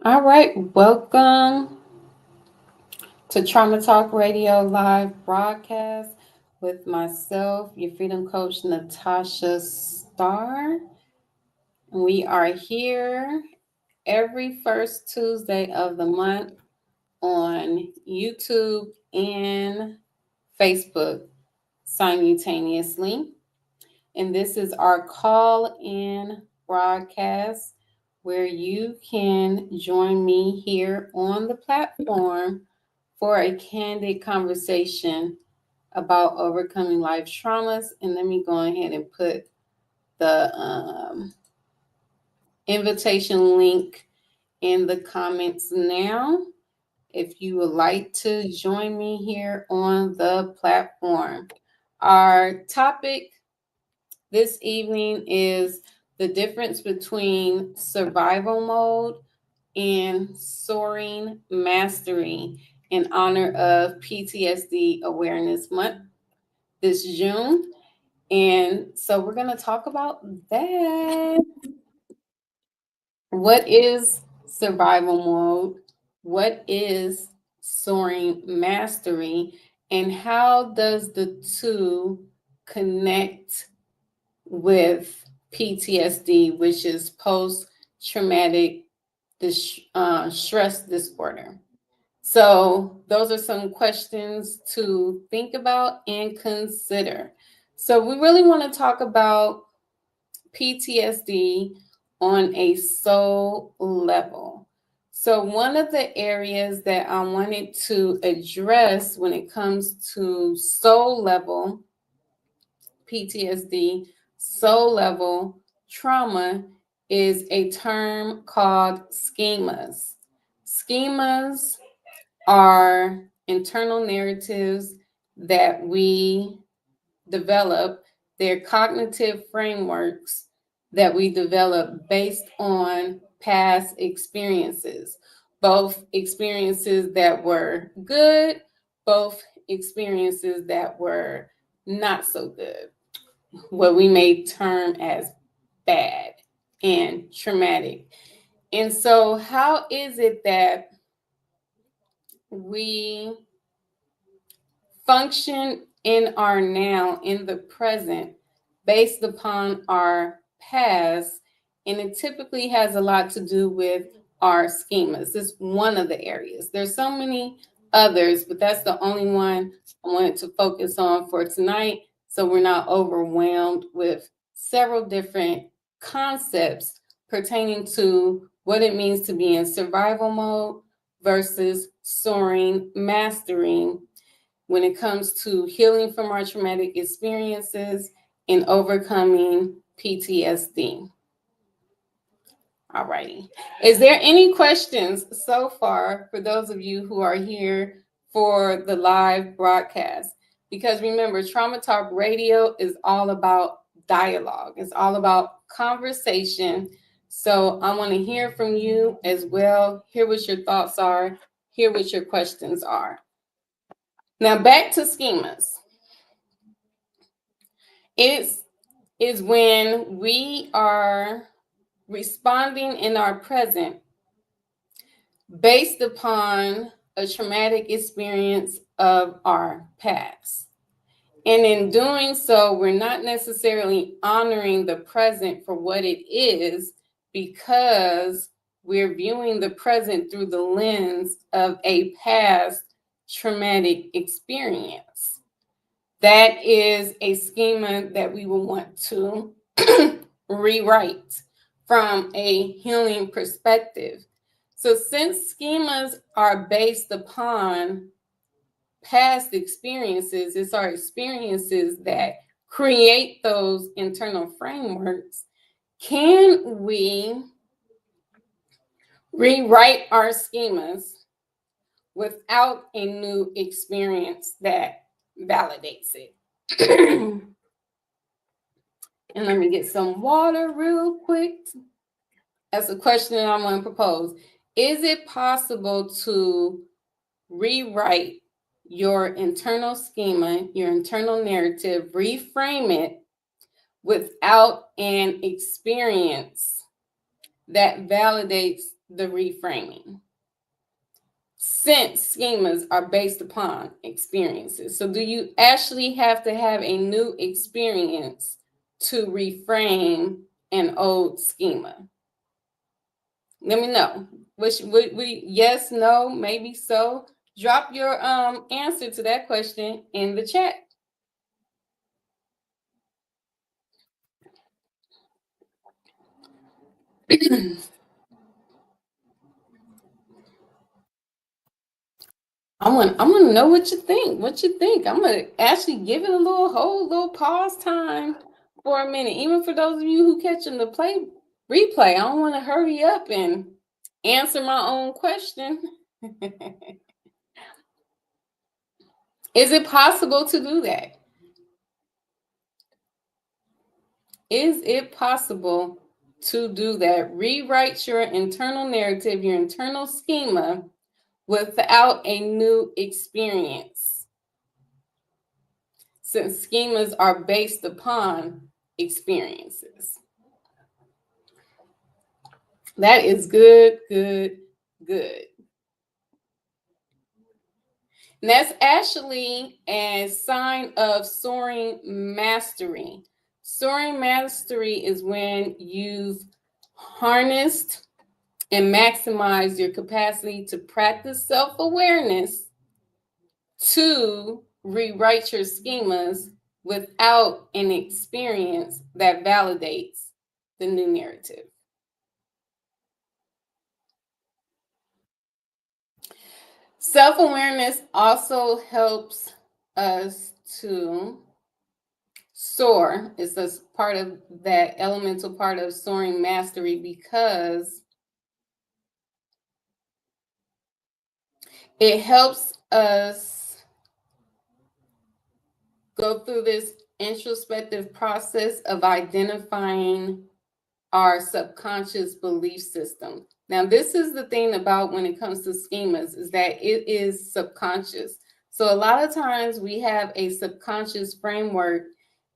All right, welcome to Trauma Talk Radio live broadcast with myself, your freedom coach, Natasha Starr. We are here every first Tuesday of the month on YouTube and Facebook simultaneously. And this is our call in broadcast where you can join me here on the platform for a candid conversation about overcoming life traumas. And let me go ahead and put the invitation link in the comments now if you would like to join me here on the platform. Our topic this evening is the difference between survival mode and soaring mastery in honor of PTSD Awareness Month this June. And so we're going to talk about that. What is survival mode? What is soaring mastery? And how does the two connect with PTSD, which is post traumatic stress disorder? So, those are some questions to think about and consider. So, we really want to talk about PTSD on a soul level. So, one of the areas that I wanted to address when it comes to soul level PTSD, soul level trauma, is a term called schemas. Schemas are internal narratives that we develop. They're cognitive frameworks that we develop based on past experiences, both experiences that were good, both experiences that were not so good, what we may term as bad and traumatic. And so, how is it that we function in our now, in the present, based upon our past? And it typically has a lot to do with our schemas. It's one of the areas. There's so many others, but that's the only one I wanted to focus on for tonight, so we're not overwhelmed with several different concepts pertaining to what it means to be in survival mode versus soaring, mastering, when it comes to healing from our traumatic experiences and overcoming PTSD. All righty. Is there any questions so far for those of you who are here for the live broadcast? Because remember, Trauma Talk Radio is all about dialogue. It's all about conversation. So I want to hear from you as well, hear what your thoughts are, hear what your questions are. Now back to schemas. It is when we are responding in our present based upon a traumatic experience of our past. And in doing so, we're not necessarily honoring the present for what it is, because we're viewing the present through the lens of a past traumatic experience. That is a schema that we will want to rewrite from a healing perspective. So, since schemas are based upon past experiences, it's our experiences that create those internal frameworks. Can we rewrite our schemas without a new experience that validates it? And let me get some water real quick. That's a question that I'm going to propose. Is it possible to rewrite your internal schema, your internal narrative, reframe it without an experience that validates the reframing, since schemas are based upon experiences. So do you actually have to have a new experience to reframe an old schema? Let me know. Yes, no, maybe so. Drop your answer to that question in the chat. I'm gonna know what you think. What you think? I'm gonna actually give it a whole little pause time for a minute. Even for those of you who catching the replay, I don't want to hurry up and answer my own question. Is it possible to do that? Is it possible to do that? Rewrite your internal narrative, your internal schema, without a new experience, since schemas are based upon experiences. That is good, good, good. And that's actually a sign of soaring mastery. Soaring mastery is when you've harnessed and maximized your capacity to practice self-awareness to rewrite your schemas without an experience that validates the new narrative. Self-awareness also helps us to soar. It's a part of that elemental part of soaring mastery, because it helps us go through this introspective process of identifying our subconscious belief system. Now, this is the thing about when it comes to schemas, is that it is subconscious. So a lot of times we have a subconscious framework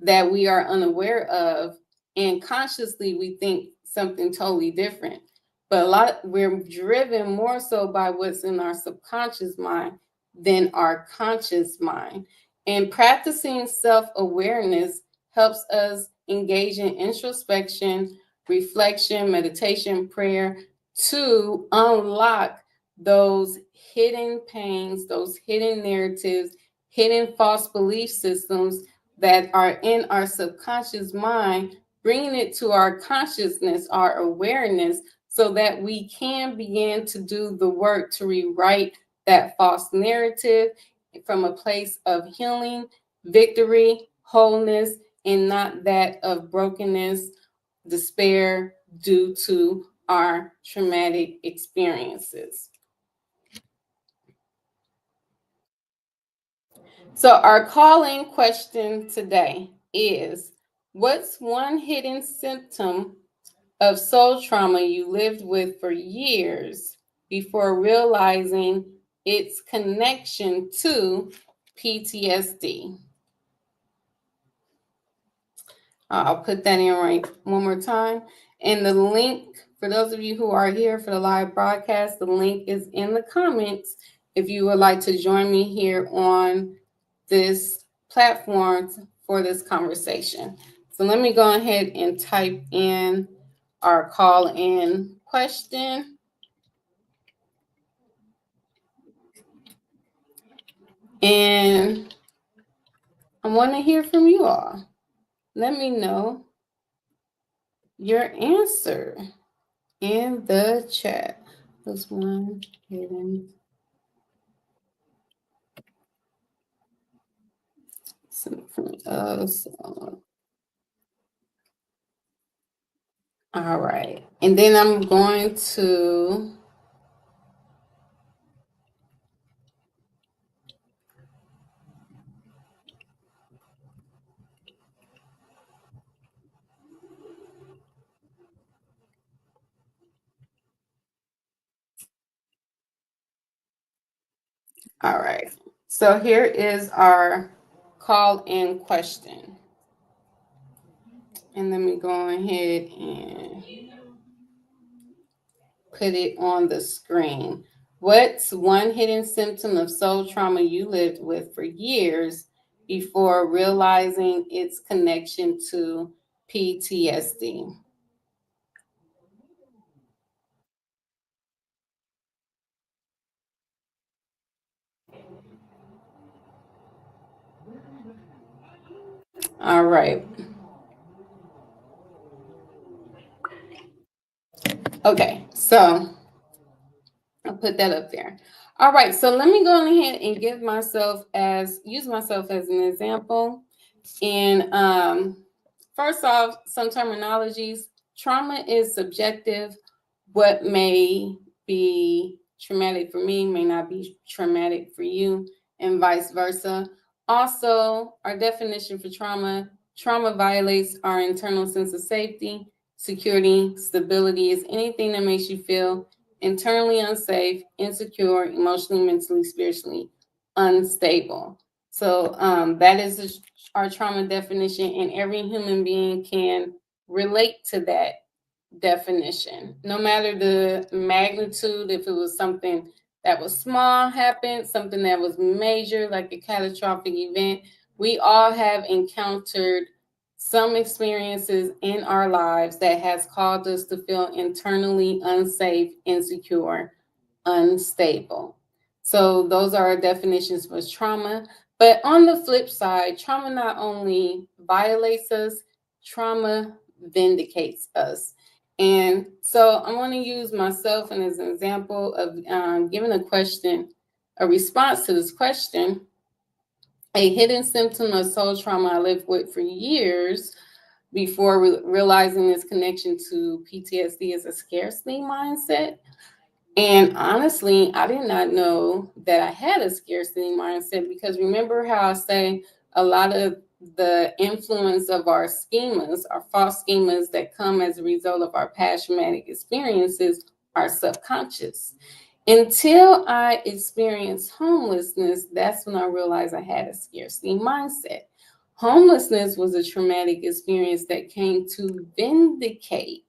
that we are unaware of, and consciously we think something totally different. But we're driven more so by what's in our subconscious mind than our conscious mind. And practicing self-awareness helps us engage in introspection, reflection, meditation, prayer, to unlock those hidden pains, those hidden narratives, hidden false belief systems that are in our subconscious mind, bringing it to our consciousness, our awareness, so that we can begin to do the work to rewrite that false narrative from a place of healing, victory, wholeness, and not that of brokenness, despair due to our traumatic experiences. So our call-in question today is, what's one hidden symptom of soul trauma you lived with for years before realizing its connection to PTSD? I'll put that in right one more time. And the link, for those of you who are here for the live broadcast, the link is in the comments if you would like to join me here on this platform for this conversation. So let me go ahead and type in our call-in question. And I want to hear from you all. Let me know your answer in the chat. There's one hidden symptom of soul. All right. And then I'm going to all right. So here is our call-in question. And let me go ahead and put it on the screen. What's one hidden symptom of soul trauma you lived with for years before realizing its connection to PTSD? All right. Okay. So I'll put that up there. All right. So let me go ahead and use myself as an example. And first off, some terminologies. Trauma is subjective. What may be traumatic for me may not be traumatic for you, and vice versa. Also, our definition for trauma violates our internal sense of safety, security, stability is anything that makes you feel internally unsafe, insecure, emotionally, mentally, spiritually unstable. So that is our trauma definition, and every human being can relate to that definition. No matter the magnitude, if it was something that was small happened, something that was major, like a catastrophic event, we all have encountered some experiences in our lives that has caused us to feel internally unsafe, insecure, unstable. So those are our definitions for trauma. But on the flip side, trauma not only violates us, trauma vindicates us. And so I want to use myself as an example of giving a response to this question. A hidden symptom of soul trauma I lived with for years before realizing this connection to PTSD is a scarcity mindset. And honestly, I did not know that I had a scarcity mindset, because remember how I say a lot of the influence of our schemas, our false schemas that come as a result of our past traumatic experiences, are subconscious. Until I experienced homelessness, that's when I realized I had a scarcity mindset. Homelessness was a traumatic experience that came to vindicate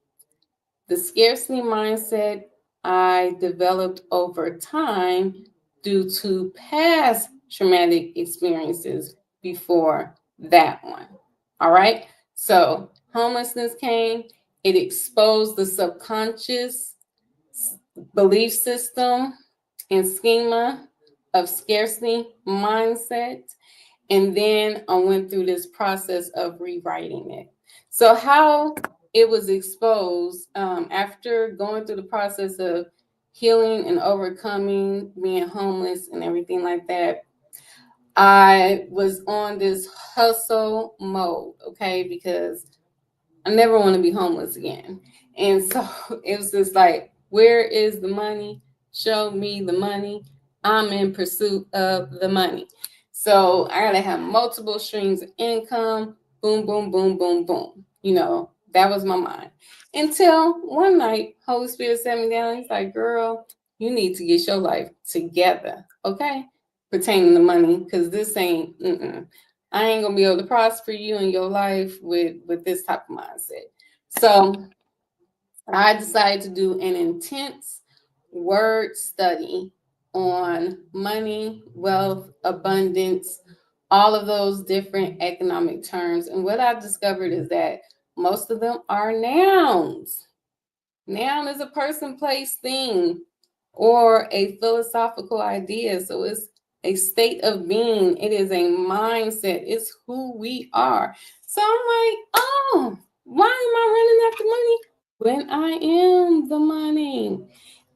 the scarcity mindset I developed over time due to past traumatic experiences before that one. All right. So homelessness came, it exposed the subconscious belief system and schema of scarcity mindset. And then I went through this process of rewriting it. So, how it was exposed after going through the process of healing and overcoming being homeless and everything like that, I was on this hustle mode, okay, because I never want to be homeless again. And so it was just like, where is the money? Show me the money. I'm in pursuit of the money. So I gotta have multiple streams of income. Boom, boom, boom, boom, boom. That was my mind. Until one night, Holy Spirit sat me down. He's like, girl, you need to get your life together, okay? Pertaining to money, because this ain't, I ain't gonna be able to prosper you in your life with this type of mindset. So I decided to do an intense word study on money, wealth, abundance, all of those different economic terms. And what I discovered is that most of them are nouns. Noun is a person, place, thing, or a philosophical idea. So it's a state of being. It is a mindset. It's who we are. So I'm like, oh, why am I running after money when I am the money?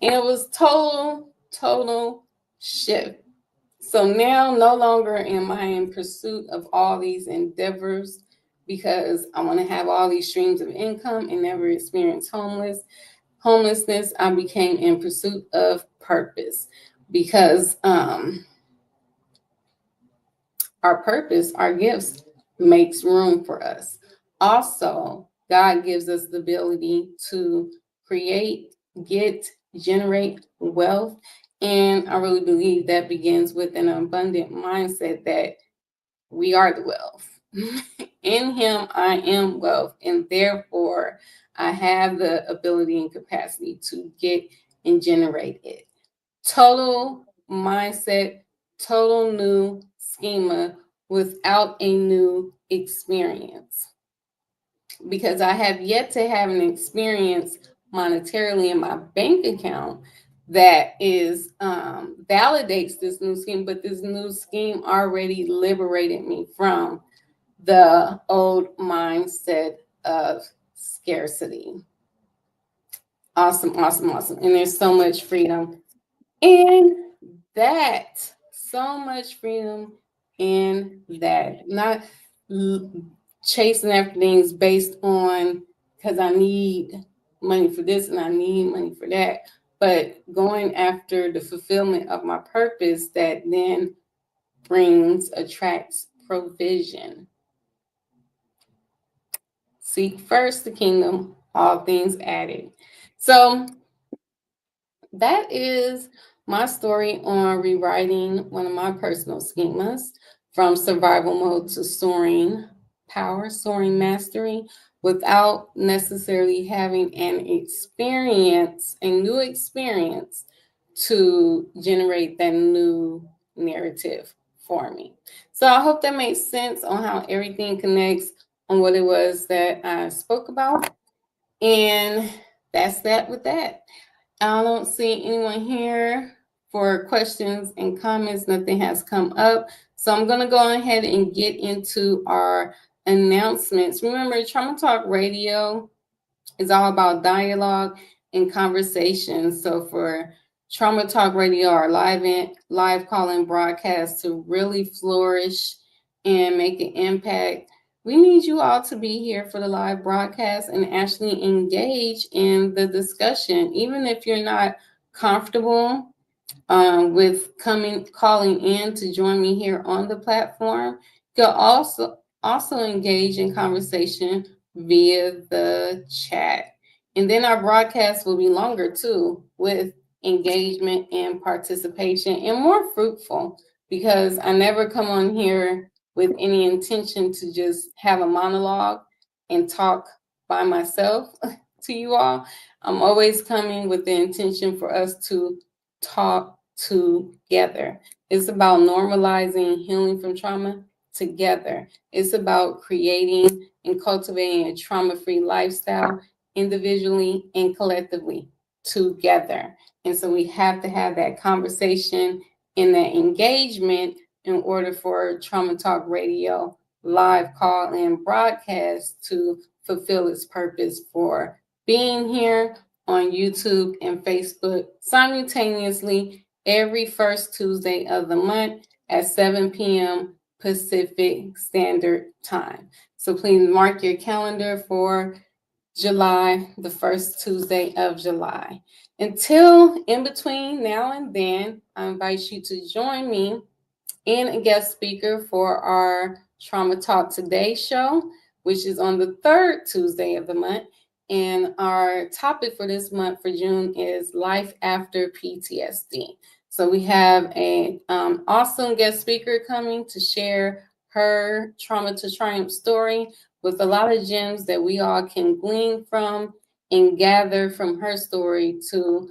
And it was total shift. So now no longer am I in pursuit of all these endeavors because I want to have all these streams of income and never experience homelessness. I became in pursuit of purpose, because our purpose, our gifts, makes room for us. Also, God gives us the ability to create, generate wealth. And I really believe that begins with an abundant mindset that we are the wealth. In Him, I am wealth. And therefore, I have the ability and capacity to get and generate it. Total mindset, total new schema without a new experience. Because I have yet to have an experience monetarily in my bank account that is validates this new scheme, but this new scheme already liberated me from the old mindset of scarcity. Awesome, awesome, awesome. And there's so much freedom in that. So much freedom in that. Not chasing after things based on because I need money for this and I need money for that, but going after the fulfillment of my purpose that then attracts provision. Seek first the kingdom, all things added. So that is my story on rewriting one of my personal schemas from survival mode to soaring power, soaring mastery, without necessarily having an experience, a new experience to generate that new narrative for me. So I hope that makes sense on how everything connects on what it was that I spoke about. And that's that with that. I don't see anyone here for questions and comments. Nothing has come up. So I'm going to go ahead and get into our announcements. Remember, Trauma Talk Radio is all about dialogue and conversation. So for Trauma Talk Radio, our live call-in broadcast to really flourish and make an impact, we need you all to be here for the live broadcast and actually engage in the discussion. Even if you're not comfortable with calling in to join me here on the platform, you'll also engage in conversation via the chat. And then our broadcast will be longer too, with engagement and participation, and more fruitful, because I never come on here with any intention to just have a monologue and talk by myself to you all. I'm always coming with the intention for us to talk together. It's about normalizing healing from trauma together. It's about creating and cultivating a trauma-free lifestyle individually and collectively together. And so we have to have that conversation and that engagement in order for Trauma Talk Radio live call and broadcast to fulfill its purpose for being here on YouTube and Facebook simultaneously every first Tuesday of the month at 7 p.m. Pacific Standard Time. So please mark your calendar for July, the first Tuesday of July. Until in between now and then, I invite you to join me and a guest speaker for our Trauma Talk Today show, which is on the third Tuesday of the month. And our topic for this month for June is life after PTSD. So we have an awesome guest speaker coming to share her trauma to triumph story with a lot of gems that we all can glean from and gather from her story to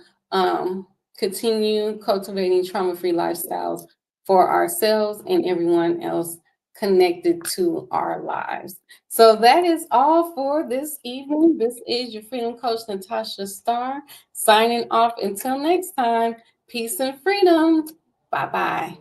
continue cultivating trauma-free lifestyles for ourselves and everyone else connected to our lives. So that is all for this evening. This is your Freedom Coach, Natasha Starr, signing off. Until next time, peace and freedom. Bye-bye.